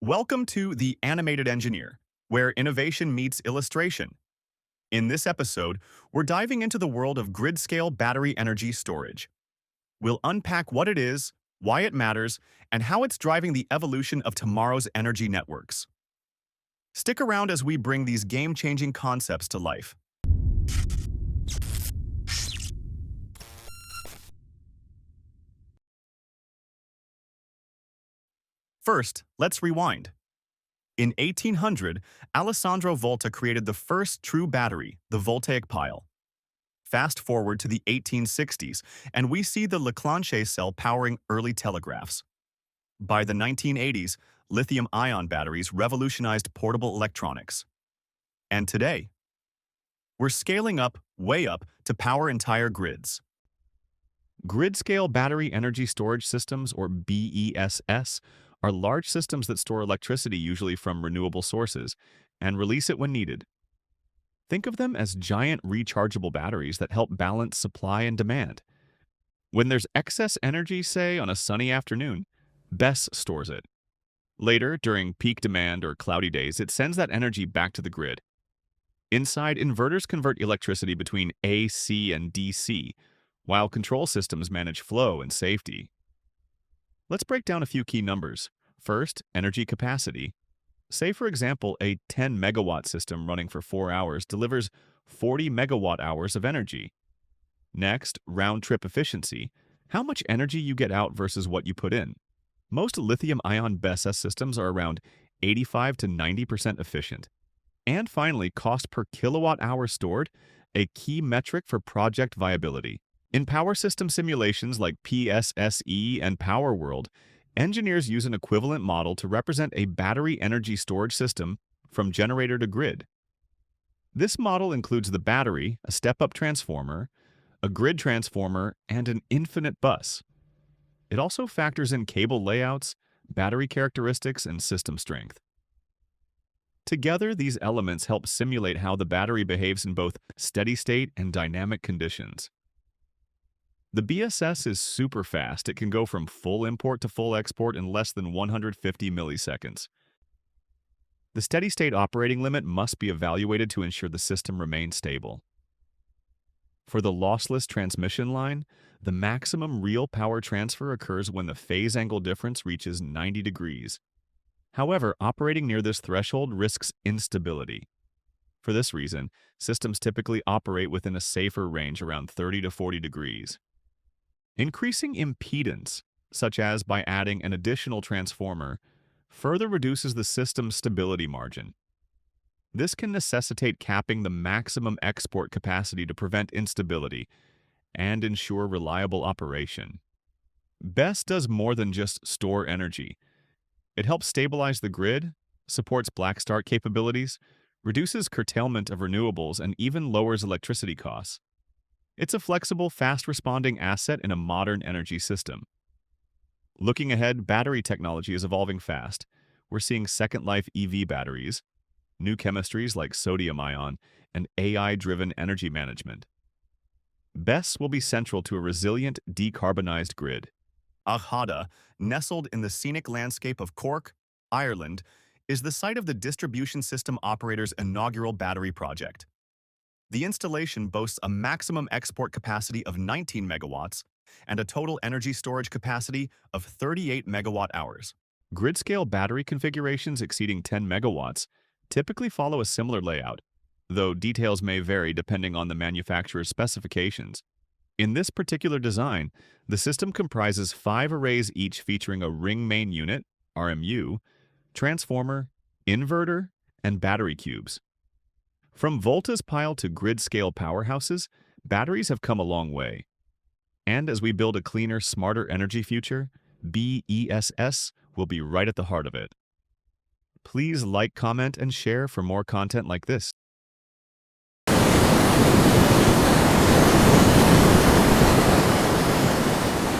Welcome to The Animated Engineer, where innovation meets illustration. In this episode, we're diving into the world of grid-scale battery energy storage. We'll unpack what it is, why it matters, and how it's driving the evolution of tomorrow's energy networks. Stick around as we bring these game-changing concepts to life. First, let's rewind. In 1800, Alessandro Volta created the first true battery, the voltaic pile. Fast forward to the 1860s, and we see the Leclanche cell powering early telegraphs. By the 1980s, lithium-ion batteries revolutionized portable electronics. And today, we're scaling up, way up, to power entire grids. Grid-scale battery energy storage systems, or BESS, are large systems that store electricity usually from renewable sources and release it when needed. Think of them as giant rechargeable batteries that help balance supply and demand. When there's excess energy, say, on a sunny afternoon, BESS stores it. Later, during peak demand or cloudy days, it sends that energy back to the grid. Inside, inverters convert electricity between AC and DC, while control systems manage flow and safety. Let's break down a few key numbers. First, energy capacity. Say, for example, a 10 megawatt system running for 4 hours delivers 40 megawatt hours of energy. Next, round-trip efficiency. How much energy you get out versus what you put in. Most lithium-ion BESS systems are around 85 to 90% efficient. And finally, cost per kilowatt hour stored, a key metric for project viability. In power system simulations like PSSE and PowerWorld, engineers use an equivalent model to represent a battery energy storage system from generator to grid. This model includes the battery, a step-up transformer, a grid transformer, and an infinite bus. It also factors in cable layouts, battery characteristics, and system strength. Together, these elements help simulate how the battery behaves in both steady-state and dynamic conditions. The BSS is super fast. It can go from full import to full export in less than 150 milliseconds. The steady-state operating limit must be evaluated to ensure the system remains stable. For the lossless transmission line, the maximum real power transfer occurs when the phase angle difference reaches 90 degrees. However, operating near this threshold risks instability. For this reason, systems typically operate within a safer range around 30 to 40 degrees. Increasing impedance, such as by adding an additional transformer, further reduces the system's stability margin. This can necessitate capping the maximum export capacity to prevent instability and ensure reliable operation. BESS does more than just store energy. It helps stabilize the grid, supports black start capabilities, reduces curtailment of renewables, and even lowers electricity costs. It's a flexible, fast-responding asset in a modern energy system. Looking ahead, battery technology is evolving fast. We're seeing second-life EV batteries, new chemistries like sodium-ion, and AI-driven energy management. BESS will be central to a resilient, decarbonized grid. Aghada, nestled in the scenic landscape of Cork, Ireland, is the site of the distribution system operator's inaugural battery project. The installation boasts a maximum export capacity of 19 megawatts and a total energy storage capacity of 38 megawatt hours. Grid-scale battery configurations exceeding 10 megawatts typically follow a similar layout, though details may vary depending on the manufacturer's specifications. In this particular design, the system comprises 5 arrays each featuring a ring main unit, RMU, transformer, inverter, and battery cubes. From Volta's pile to grid-scale powerhouses, batteries have come a long way. And as we build a cleaner, smarter energy future, BESS will be right at the heart of it. Please like, comment, and share for more content like this.